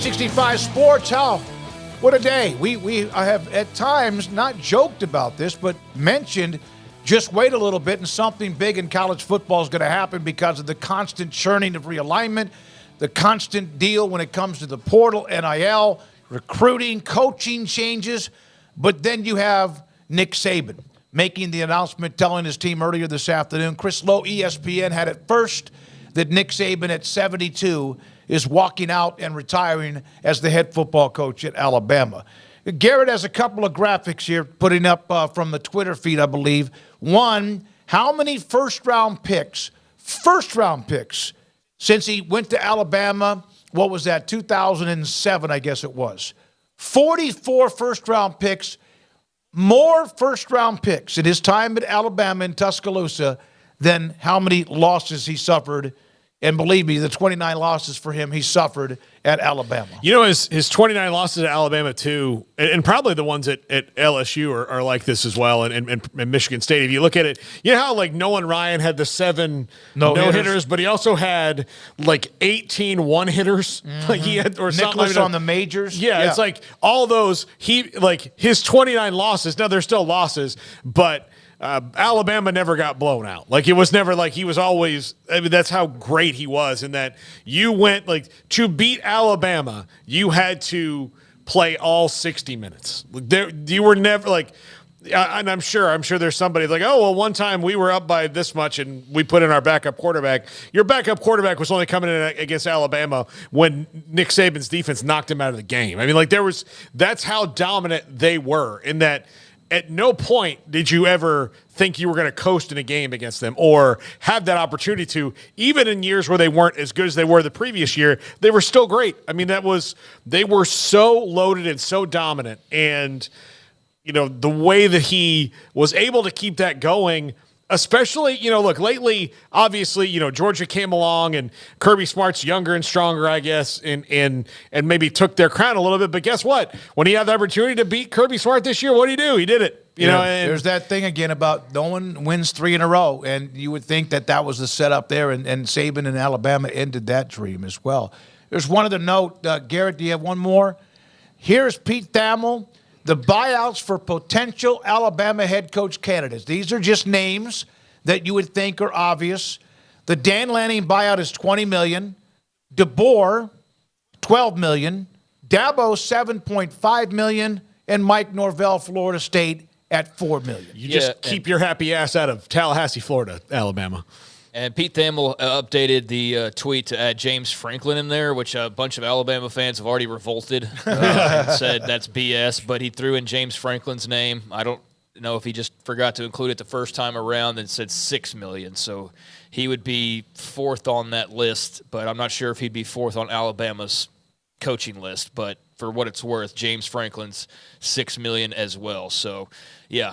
65 Sports, what a day. We have at times not joked about this, but mentioned just wait a little bit and something big in college football is going to happen because of the constant churning of realignment, the constant deal when it comes to the portal, NIL, recruiting, coaching changes. But then you have Nick Saban making the announcement, telling his team earlier this afternoon. Chris Lowe, ESPN, had it first that Nick Saban at 72 is walking out and retiring as the head football coach at Alabama. Garrett has a couple of graphics here putting up from the Twitter feed, I believe. One, how many first-round picks, since he went to Alabama, what was that, 2007, I guess it was. 44 first-round picks, more first-round picks in his time at Alabama in Tuscaloosa than how many losses he suffered. And believe me, the 29 losses for him he suffered at Alabama. You know, his 29 losses at Alabama, too, and probably the ones at LSU are like this as well, and Michigan State. If you look at it, you know how, like, Nolan Ryan had the 7 no-hitters, but he also had, like, 18 one-hitters. Mm-hmm. Like he had, or Nicholas on the majors. Yeah, it's like all those, his 29 losses, now they're still losses, but Alabama never got blown out. Like, it was never like he was always – I mean, that's how great he was in that you went – like, to beat Alabama, you had to play all 60 minutes. You were never – like – and I'm sure there's somebody like, oh, well, one time we were up by this much and we put in our backup quarterback. Your backup quarterback was only coming in against Alabama when Nick Saban's defense knocked him out of the game. I mean, like, that's how dominant they were in that – at no point did you ever think you were going to coast in a game against them or have that opportunity to. Even in years where they weren't as good as they were the previous year, they were still great. I mean, they were so loaded and so dominant. And, you know, the way that he was able to keep that going, especially, you know, look, lately, obviously, you know, Georgia came along and Kirby Smart's younger and stronger, I guess, and maybe took their crown a little bit. But guess what? When he had the opportunity to beat Kirby Smart this year, what did he do? He did it. You know, and there's that thing again about no one wins 3 in a row, and you would think that was the setup there, and Saban and Alabama ended that dream as well. There's one other note. Garrett, do you have one more? Here's Pete Thamel. The buyouts for potential Alabama head coach candidates. These are just names that you would think are obvious. The Dan Lanning buyout is $20 million. DeBoer, $12 million. Dabo, $7.5 million. And Mike Norvell, Florida State, at $4 million. You just keep your happy ass out of Tallahassee, Florida, Alabama. And Pete Thamel updated the tweet to add James Franklin in there, which a bunch of Alabama fans have already revolted and said that's BS. But he threw in James Franklin's name. I don't know if he just forgot to include it the first time around and said $6 million. So he would be 4th on that list, but I'm not sure if he'd be 4th on Alabama's coaching list. But for what it's worth, James Franklin's $6 million as well. So, yeah,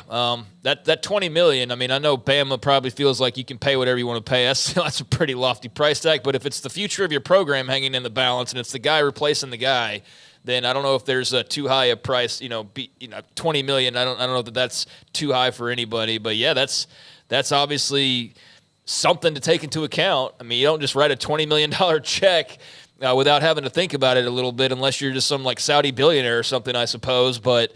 that $20 million. I mean, I know Bama probably feels like you can pay whatever you want to pay. That's a pretty lofty price tag. But if it's the future of your program hanging in the balance and it's the guy replacing the guy, then I don't know if there's a too high a price. $20 million. I don't know that that's too high for anybody. But yeah, that's obviously something to take into account. I mean, you don't just write a $20 million check without having to think about it a little bit, unless you're just some like Saudi billionaire or something, I suppose. But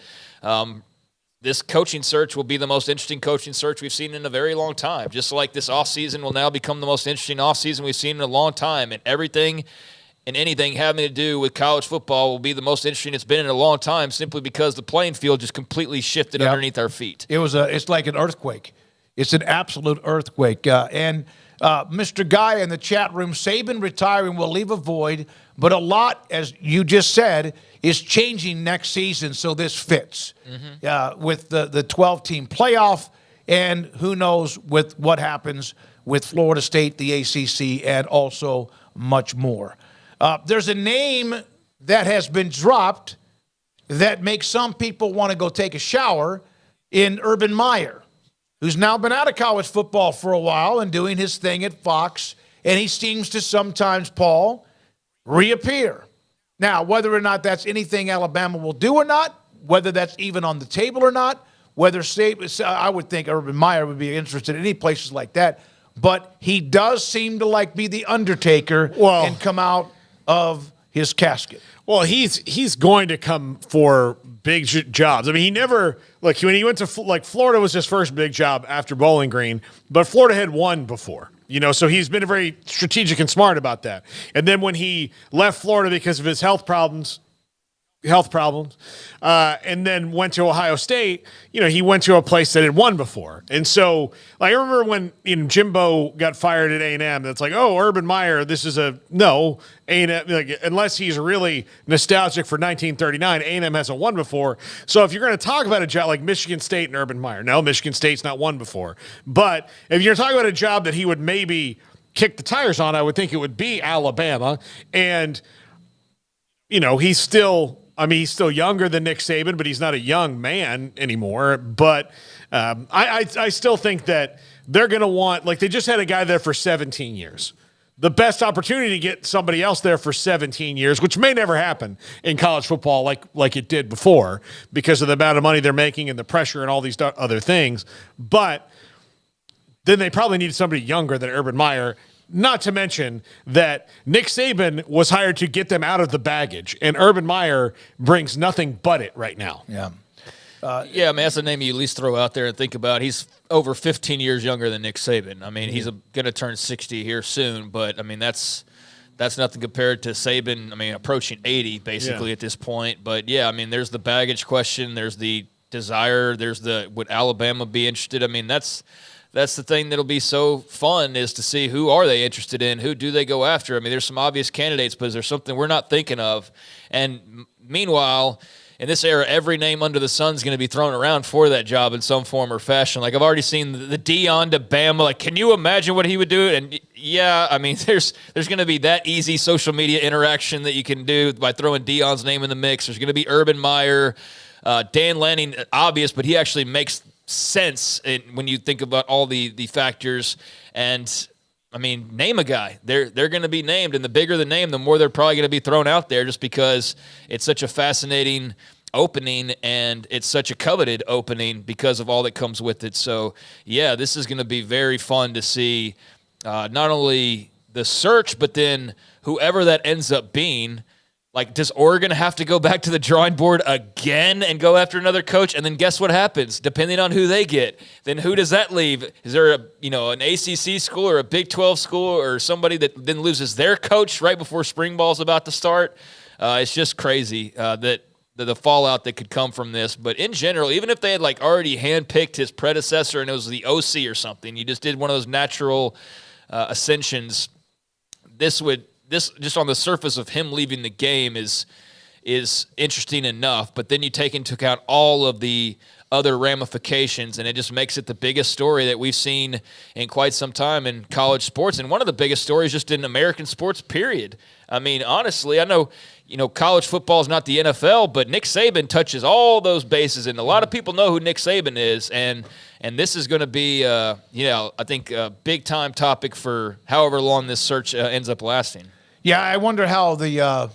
this coaching search will be the most interesting coaching search we've seen in a very long time. Just like this offseason will now become the most interesting offseason we've seen in a long time. And everything and anything having to do with college football will be the most interesting it's been in a long time, simply because the playing field just completely shifted underneath our feet. It's like an earthquake. It's an absolute earthquake. Mr. Guy in the chat room, Saban retiring will leave a void, but a lot, as you just said, is changing next season, so this fits with the 12-team playoff, and who knows with what happens with Florida State, the ACC, and also much more. There's a name that has been dropped that makes some people want to go take a shower in Urban Meyer, who's now been out of college football for a while and doing his thing at Fox, and he seems to sometimes, Paul, reappear. Now, whether or not that's anything Alabama will do or not, whether that's even on the table or not, I would think Urban Meyer would be interested in any places like that, but he does seem to be the Undertaker and come out of his casket. Well, he's going to come for big jobs. I mean, he never when he went to Florida was his first big job after Bowling Green, but Florida had won before. So he's been very strategic and smart about that. And then when he left Florida because of his health problems, and then went to Ohio State, he went to a place that had won before. And so I remember when Jimbo got fired at A&M, that's like, oh, Urban Meyer, this is no, A&M, unless he's really nostalgic for 1939, A&M hasn't won before. So if you're going to talk about a job like Michigan State and Urban Meyer, no, Michigan State's not won before. But if you're talking about a job that he would maybe kick the tires on, I would think it would be Alabama. And, he's still younger than Nick Saban, but he's not a young man anymore. But I still think that they're going to want, they just had a guy there for 17 years. The best opportunity to get somebody else there for 17 years, which may never happen in college football like it did before because of the amount of money they're making and the pressure and all these other things. But then they probably need somebody younger than Urban Meyer. Not to mention that Nick Saban was hired to get them out of the baggage, and Urban Meyer brings nothing but it right now. Yeah. Yeah, I mean, that's a name you at least throw out there and think about. He's over 15 years younger than Nick Saban. I mean, he's going to turn 60 here soon, but, I mean, that's nothing compared to Saban, I mean, approaching 80 basically at this point. But, yeah, I mean, there's the baggage question. There's the desire. There's would Alabama be interested? I mean, that's the thing that'll be so fun is to see who are they interested in, who do they go after. I mean, there's some obvious candidates, but is there something we're not thinking of? And meanwhile, in this era, every name under the sun is going to be thrown around for that job in some form or fashion. Like I've already seen the Dion to Bama. Like, can you imagine what he would do? And yeah, I mean, there's going to be that easy social media interaction that you can do by throwing Dion's name in the mix. There's going to be Urban Meyer, Dan Lanning, obvious, but he actually makes sense when you think about all the factors. And I mean, name a guy. They're going to be named, and the bigger the name, the more they're probably going to be thrown out there, just because it's such a fascinating opening and it's such a coveted opening because of all that comes with it. So yeah, this is going to be very fun to see not only the search, but then whoever that ends up being. Like, does Oregon have to go back to the drawing board again and go after another coach? And then guess what happens? Depending on who they get, then who does that leave? Is there an ACC school or a Big 12 school or somebody that then loses their coach right before spring ball's about to start? It's just crazy that the fallout that could come from this. But in general, even if they had already handpicked his predecessor and it was the OC or something, you just did one of those natural ascensions, this just on the surface of him leaving the game is interesting enough, but then you take into account all of the other ramifications, and it just makes it the biggest story that we've seen in quite some time in college sports, and one of the biggest stories just in American sports, period. I mean, honestly, I know, college football is not the NFL, but Nick Saban touches all those bases, and a lot of people know who Nick Saban is, and this is going to be, I think, a big-time topic for however long this search ends up lasting. Yeah, I wonder how it's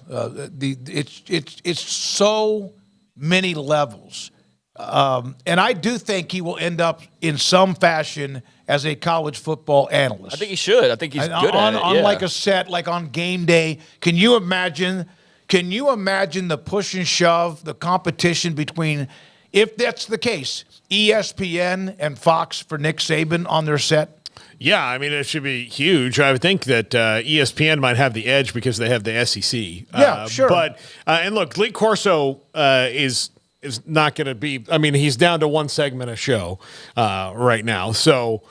so many levels, and I do think he will end up in some fashion as a college football analyst. I think he should. I think he's good at it. On like a set, like on game day. Can you imagine the push and shove, the competition between, if that's the case, ESPN and Fox for Nick Saban on their set? Yeah, I mean, it should be huge. I would think that ESPN might have the edge because they have the SEC. Yeah, sure. But and look, Lee Corso is not going to be. I mean, he's down to one segment a show right now. So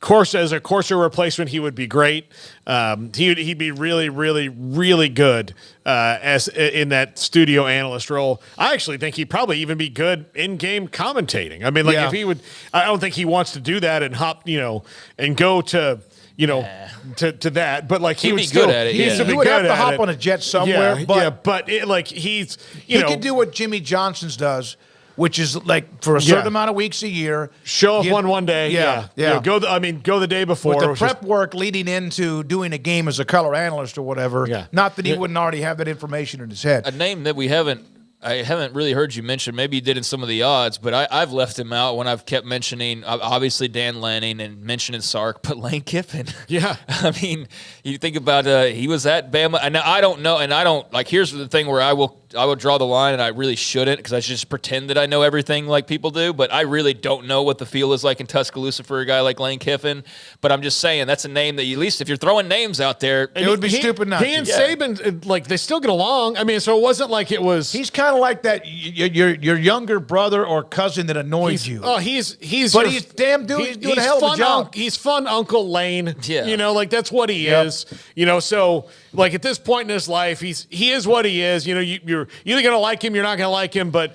Corso as a Corso replacement, he would be great. He'd be really, really, really good as in that studio analyst role. I actually think he'd probably even be good in-game commentating. I mean, if he would, I don't think he wants to do that and hop, and go to. To that, but he would be still, good at it. He would have to hop on a jet somewhere. But he's he could do what Jimmy Johnson's does, which is for a certain amount of weeks a year. Show up one day. Yeah. Go the day before. With the prep work leading into doing a game as a color analyst or whatever. Yeah. Not that he wouldn't already have that information in his head. A name that we haven't I haven't really heard you mention. Maybe you did in some of the odds, but I've left him out when I've kept mentioning obviously Dan Lanning and mentioning Sark, but Lane Kiffin. Yeah, I mean, you think about he was at Bama, and I don't know, and I don't like. Here's the thing where I will draw the line, and I really shouldn't because I just pretend that I know everything like people do, but I really don't know what the feel is like in Tuscaloosa for a guy like Lane Kiffin. But I'm just saying that's a name that you, at least if you're throwing names out there, it would be stupid not to. He and Saban, like, they still get along. I mean, so it wasn't like it was. He's kind of like that your younger brother or cousin that annoys you. Oh, he's but he's damn dude. He's doing a hell of a job. He's fun Uncle Lane. Yeah. You know, like that's what he is. You know, so like at this point in his life, he is what he is. You know, you're either gonna like him, you're not gonna like him. But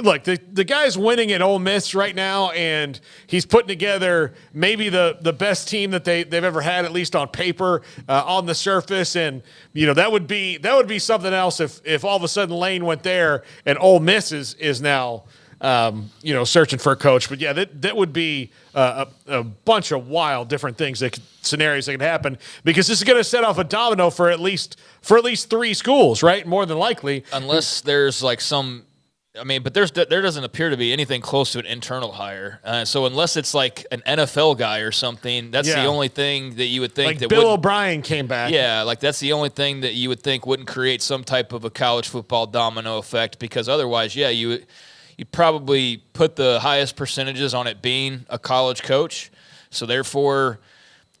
look, the guy's winning at Ole Miss right now, and he's putting together maybe the best team that they've ever had, at least on paper, on the surface. And you know that would be something else if all of a sudden Lane went there and Ole Miss is now searching for a coach. But yeah, that would be a bunch of wild different things scenarios that could happen, because this is going to set off a domino for at least 3 schools, right? More than likely, unless there's like some. I mean, but there doesn't appear to be anything close to an internal hire. So unless it's like an NFL guy or something, that's the only thing that you would think like that Bill O'Brien came back. Yeah, like that's the only thing that you would think wouldn't create some type of a college football domino effect, because otherwise, yeah, you'd probably put the highest percentages on it being a college coach. So therefore,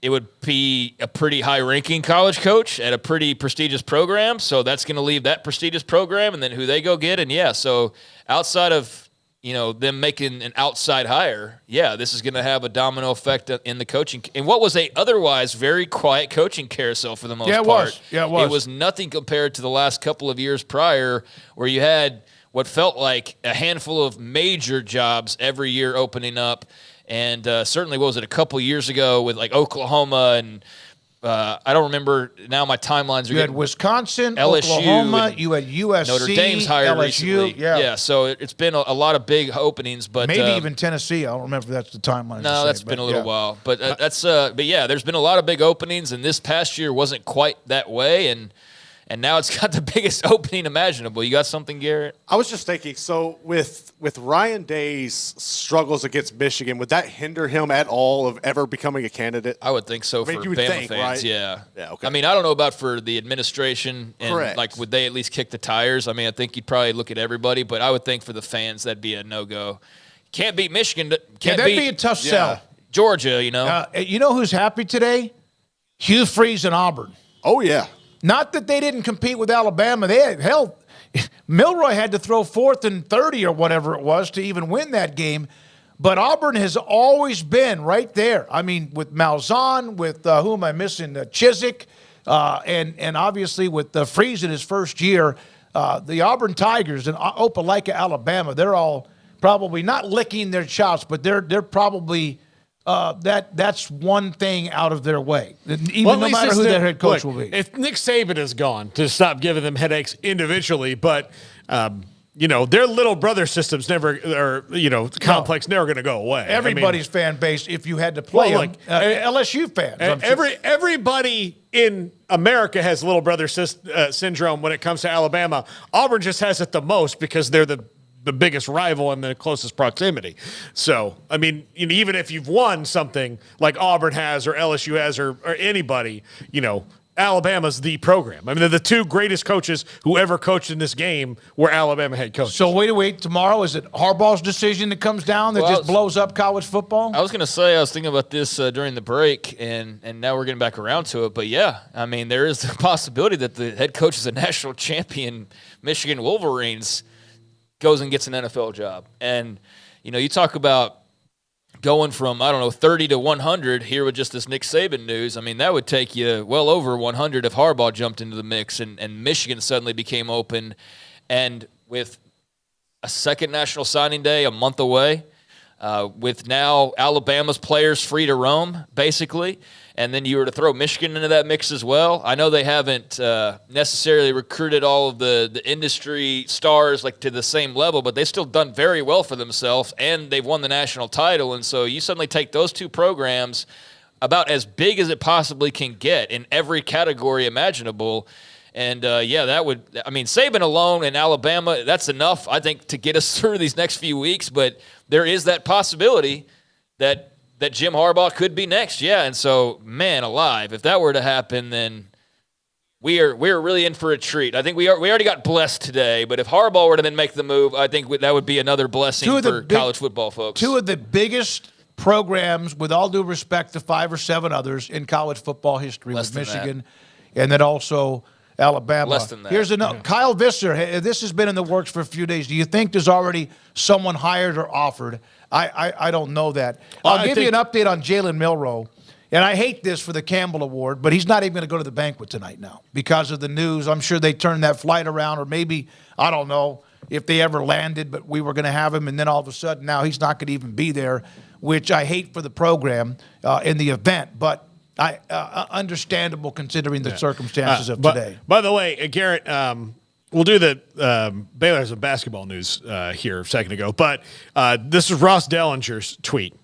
it would be a pretty high-ranking college coach at a pretty prestigious program. So that's going to leave that prestigious program, and then who they go get. And, yeah, so outside of, them making an outside hire, yeah, this is going to have a domino effect in the coaching. And what was a otherwise very quiet coaching carousel for the most part. Yeah, it was. It was nothing compared to the last couple of years prior, where you had what felt like a handful of major jobs every year opening up. And certainly, what was it, a couple years ago with like Oklahoma and I don't remember now. My timelines are. You had Wisconsin, LSU, Oklahoma. You had USC, Notre Dame's hired LSU. recently. Yeah. So it's been a lot of big openings, but maybe even Tennessee. I don't remember if that's the timeline. No, that's been a little while. But but yeah, there's been a lot of big openings, and this past year wasn't quite that way, and now it's got the biggest opening imaginable. You got something, Garrett? I was just thinking, so with Ryan Day's struggles against Michigan, would that hinder him at all of ever becoming a candidate? I would think so for you would Bama think, fans, right? yeah. Yeah, okay. I mean, I don't know about for the administration and Correct. like would they at least kick the tires? I mean, I think you'd probably look at everybody, but I would think for the fans that'd be a no-go. Can't beat Michigan. That'd be a tough sell. Georgia, you know who's happy today? Hugh Freeze and Auburn. Oh, yeah. Not that they didn't compete with Alabama. Milroy had to throw 4th and 30 or whatever it was to even win that game. But Auburn has always been right there. I mean, with Malzahn, with who am I missing? Chizik, and obviously with Freeze in his first year. The Auburn Tigers and Opelika, Alabama, they're all probably not licking their chops, but they're probably that's one thing out of their way. No matter who their head coach will be. If Nick Saban is gone, to stop giving them headaches individually, but their little brother system's complex never going to go away. Everybody's fan base, if you had to play LSU fans. Everybody in America has little brother syndrome when it comes to Alabama. Auburn just has it the most because they're the biggest rival and the closest proximity. So, I mean, even if you've won something like Auburn has or LSU has or anybody, Alabama's the program. I mean, they're the 2 greatest coaches who ever coached in this game were Alabama head coaches. So wait, tomorrow, is it Harbaugh's decision that comes down that just blows up college football? I was going to say, I was thinking about this during the break, and now we're getting back around to it. But, yeah, I mean, there is the possibility that the head coach is a national champion, Michigan Wolverines, goes and gets an NFL job. And, you talk about going from, 30 to 100 here with just this Nick Saban news. I mean, that would take you well over 100 if Harbaugh jumped into the mix and Michigan suddenly became open. And with a second national signing day a month away, with now Alabama's players free to roam, basically, and then you were to throw Michigan into that mix as well. I know they haven't necessarily recruited all of the industry stars like to the same level, but they've still done very well for themselves, and they've won the national title. And so you suddenly take those 2 programs about as big as it possibly can get in every category imaginable, And that would. I mean, Saban alone in Alabama, that's enough, I think, to get us through these next few weeks. But there is that possibility that Jim Harbaugh could be next. Yeah, and so, man alive, if that were to happen, then we're really in for a treat. I think we already got blessed today, but if Harbaugh were to then make the move, I think that would be another blessing for college football folks. Two of the biggest programs, with all due respect to 5 or 7 others in college football history, with Michigan, and then also Alabama. Less than that. Here's another. Kyle Visser, this has been in the works for a few days. Do you think there's already someone hired or offered? I don't know that. I'll give you an update on Jalen Milroe. And I hate this for the Campbell Award, but he's not even going to go to the banquet tonight now because of the news. I'm sure they turned that flight around, or maybe, I don't know if they ever landed, but we were going to have him, and then all of a sudden now he's not going to even be there, which I hate for the program in the event. But understandable considering the circumstances of today. By the way, Garrett, we'll do the Baylor has a basketball news here a second ago, but this is Ross Dellinger's tweet.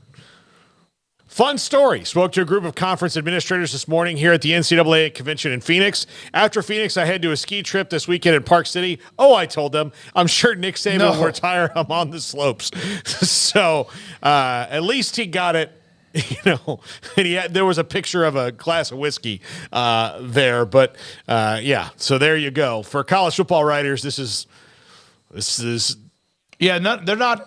Fun story. Spoke to a group of conference administrators this morning here at the NCAA convention in Phoenix. After Phoenix, I head to a ski trip this weekend in Park City. Oh, I told them, I'm sure Nick Saban will retire. I'm on the slopes. So at least he got it. And there was a picture of a glass of whiskey there. But so there you go. For college football writers, this is. Yeah, they're not